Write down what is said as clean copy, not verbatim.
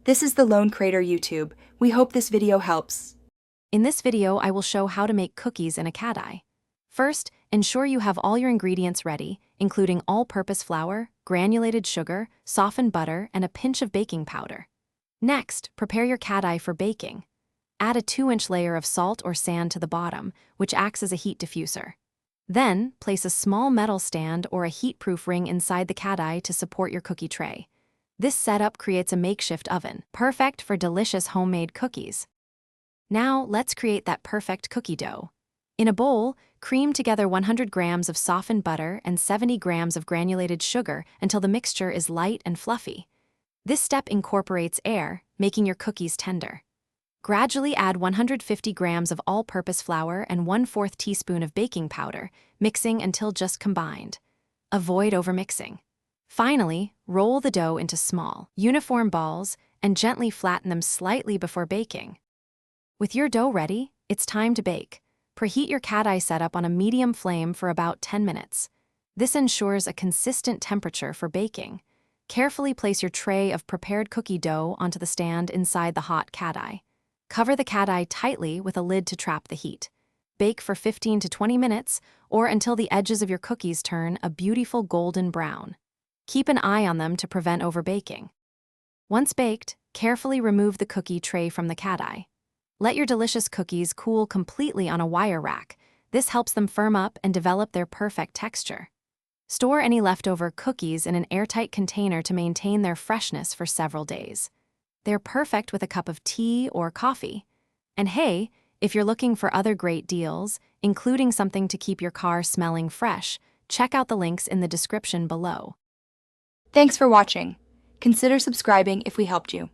This is the Lone Crater YouTube. We hope this video helps. In this video, I will show how to make cookies in a Kadai. First, ensure you have all your ingredients ready, including all-purpose flour, granulated sugar, softened butter, and a pinch of baking powder. Next, prepare your Kadai for baking. Add a 2-inch layer of salt or sand to the bottom, which acts as a heat diffuser. Then, place a small metal stand or a heat-proof ring inside the Kadai to support your cookie tray. This setup creates a makeshift oven, perfect for delicious homemade cookies. Now, let's create that perfect cookie dough. In a bowl, cream together 100 grams of softened butter and 70 grams of granulated sugar until the mixture is light and fluffy. This step incorporates air, making your cookies tender. Gradually add 150 grams of all-purpose flour and 1/4 teaspoon of baking powder, mixing until just combined. Avoid overmixing. Finally, roll the dough into small, uniform balls and gently flatten them slightly before baking. With your dough ready, it's time to bake. Preheat your Kadai setup on a medium flame for about 10 minutes. This ensures a consistent temperature for baking. Carefully place your tray of prepared cookie dough onto the stand inside the hot Kadai. Cover the Kadai tightly with a lid to trap the heat. Bake for 15 to 20 minutes or until the edges of your cookies turn a beautiful golden brown. Keep an eye on them to prevent overbaking. Once baked, carefully remove the cookie tray from the Kadai. Let your delicious cookies cool completely on a wire rack. This helps them firm up and develop their perfect texture. Store any leftover cookies in an airtight container to maintain their freshness for several days. They're perfect with a cup of tea or coffee. And hey, if you're looking for other great deals, including something to keep your car smelling fresh, check out the links in the description below. Thanks for watching. Consider subscribing if we helped you.